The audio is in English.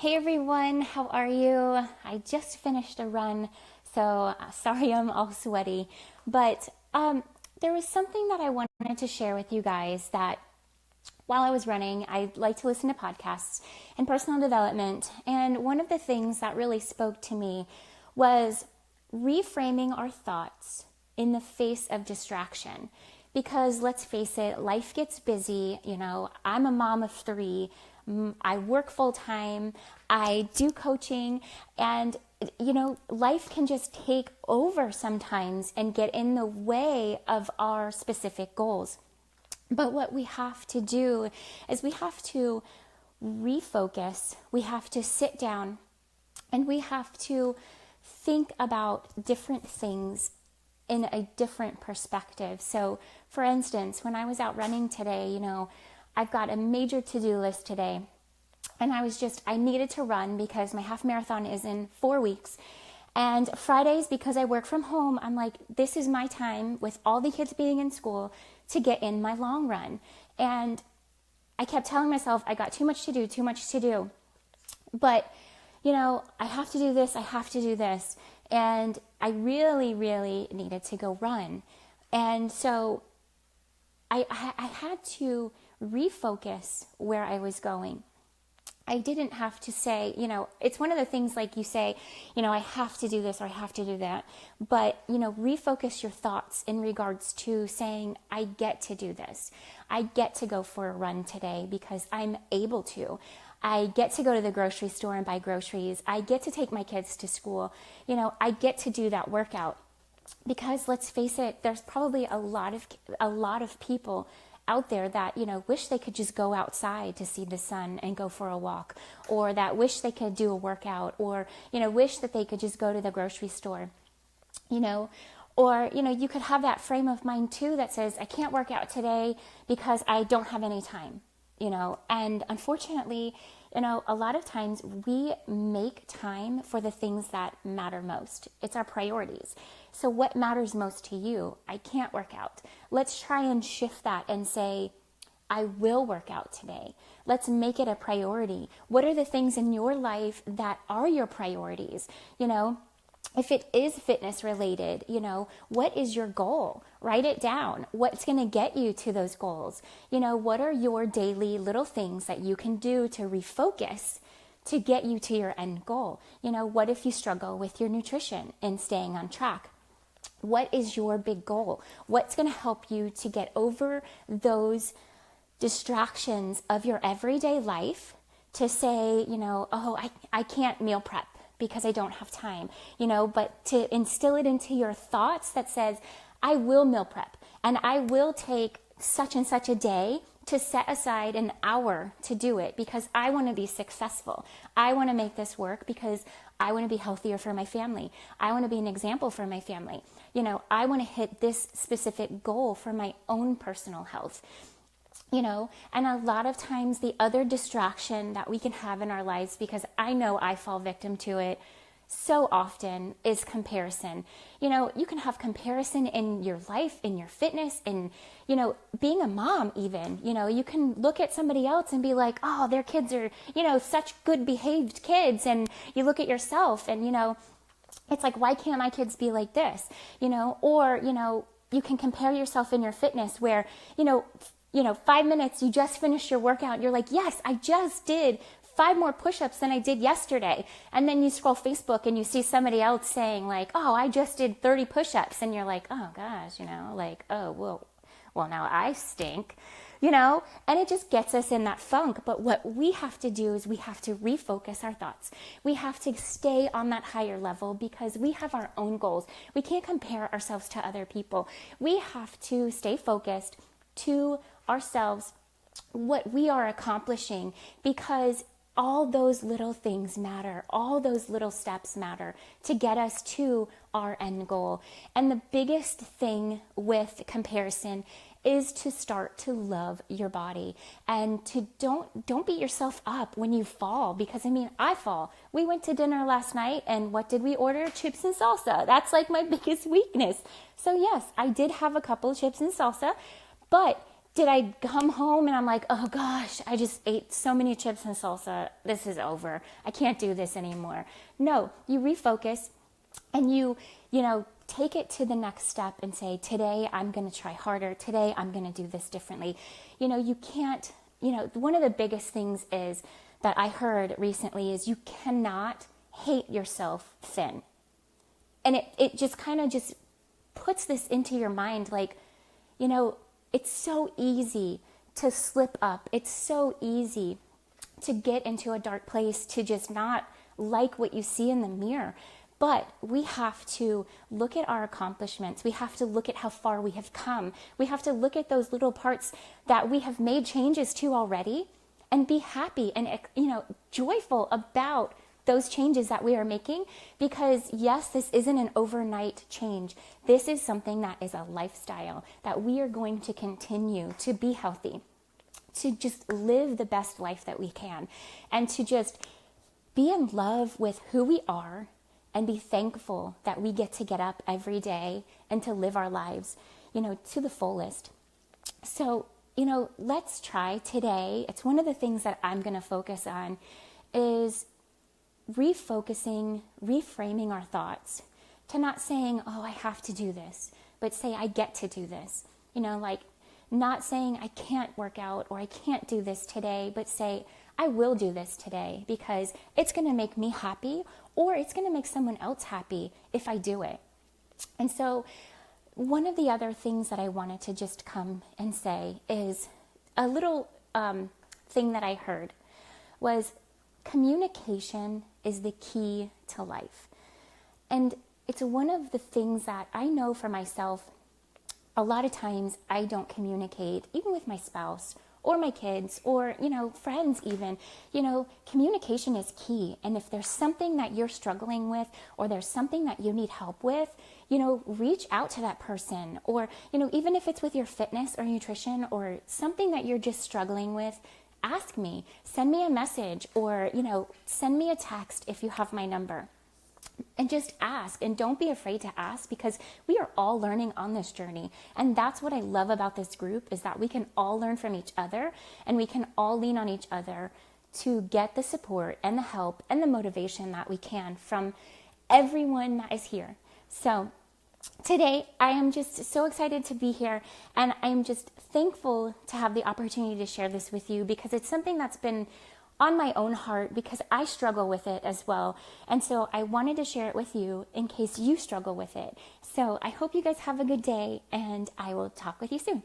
Hey everyone, how are you? I just finished a run, so sorry I'm all sweaty. But there was something that I wanted to share with you guys that while I was running, I like to listen to podcasts and personal development. And one of the things that really spoke to me was reframing our thoughts in the face of distraction. Because let's face it, life gets busy. I'm a mom of three. I work full time. I do coaching, and life can just take over sometimes and get in the way of our specific goals. But what we have to do is we have to refocus. We have to sit down and we have to think about different things in a different perspective. So, for instance, when I was out running today, I've got a major to-do list today. And I needed to run because my half marathon is in 4 weeks. And Fridays, because I work from home, I'm like, this is my time with all the kids being in school to get in my long run. And I kept telling myself, I got too much to do. But, I have to do this, I have to do this. And I really, really needed to go run. And so I had to refocus where I was going. I didn't have to say, it's one of the things like you say, I have to do this or I have to do that. But, refocus your thoughts in regards to saying, I get to do this. I get to go for a run today because I'm able to. I get to go to the grocery store and buy groceries. I get to take my kids to school. I get to do that workout. Because let's face it, there's probably a lot of people out there that, wish they could just go outside to see the sun and go for a walk, or that wish they could do a workout, or, wish that they could just go to the grocery store, or, you could have that frame of mind too that says, I can't work out today because I don't have any time, and unfortunately, a lot of times we make time for the things that matter most. It's our priorities. So what matters most to you? I can't work out. Let's try and shift that and say, I will work out today. Let's make it a priority. What are the things in your life that are your priorities? If it is fitness related, what is your goal? Write it down. What's going to get you to those goals? What are your daily little things that you can do to refocus to get you to your end goal? What if you struggle with your nutrition and staying on track? What is your big goal? What's going to help you to get over those distractions of your everyday life to say, I can't meal prep because I don't have time, but to instill it into your thoughts that says, I will meal prep and I will take such and such a day to set aside an hour to do it because I want to be successful. I want to make this work because I want to be healthier for my family. I want to be an example for my family. I want to hit this specific goal for my own personal health. And a lot of times the other distraction that we can have in our lives, because I know I fall victim to it so often, is comparison. You can have comparison in your life, in your fitness, in, being a mom even. You can look at somebody else and be like, oh, their kids are, such good behaved kids. And you look at yourself and, it's like, why can't my kids be like this? Or, you can compare yourself in your fitness where, 5 minutes, you just finished your workout. You're like, yes, I just did 5 more push-ups than I did yesterday. And then you scroll Facebook and you see somebody else saying like, oh, I just did 30 push-ups. And you're like, oh gosh, oh, well, now I stink, and it just gets us in that funk. But what we have to do is we have to refocus our thoughts. We have to stay on that higher level because we have our own goals. We can't compare ourselves to other people. We have to stay focused to ourselves, what we are accomplishing, because all those little things matter. All those little steps matter to get us to our end goal. And the biggest thing with comparison is to start to love your body and to don't beat yourself up when you fall, because I fall. We went to dinner last night and what did we order? Chips and salsa. That's like my biggest weakness. So yes, I did have a couple of chips and salsa, but did I come home and I'm like, oh gosh, I just ate so many chips and salsa. This is over. I can't do this anymore. No, you refocus and you take it to the next step and say, today I'm going to try harder. Today I'm going to do this differently. You can't, one of the biggest things is that I heard recently is you cannot hate yourself thin. And it just kind of just puts this into your mind, like, it's so easy to slip up. It's so easy to get into a dark place, to just not like what you see in the mirror. But we have to look at our accomplishments. We have to look at how far we have come. We have to look at those little parts that we have made changes to already and be happy and, joyful about those changes that we are making, because yes, this isn't an overnight change. This is something that is a lifestyle that we are going to continue to be healthy, to just live the best life that we can, and to just be in love with who we are and be thankful that we get to get up every day and to live our lives, to the fullest. So, let's try today. It's one of the things that I'm going to focus on is refocusing, reframing our thoughts to not saying, oh, I have to do this, but say, I get to do this. Like not saying I can't work out or I can't do this today, but say, I will do this today because it's going to make me happy or it's going to make someone else happy if I do it. And so one of the other things that I wanted to just come and say is a little thing that I heard was communication is the key to life. And it's one of the things that I know for myself, a lot of times I don't communicate, even with my spouse or my kids or, friends even. Communication is key. And if there's something that you're struggling with or there's something that you need help with, reach out to that person. Or, even if it's with your fitness or nutrition or something that you're just struggling with, ask me, send me a message, or, send me a text if you have my number. And just ask, and don't be afraid to ask, because we are all learning on this journey. And that's what I love about this group, is that we can all learn from each other and we can all lean on each other to get the support and the help and the motivation that we can from everyone that is here. So today, I am just so excited to be here, and I'm just thankful to have the opportunity to share this with you, because it's something that's been on my own heart, because I struggle with it as well. And so I wanted to share it with you in case you struggle with it. So I hope you guys have a good day, and I will talk with you soon.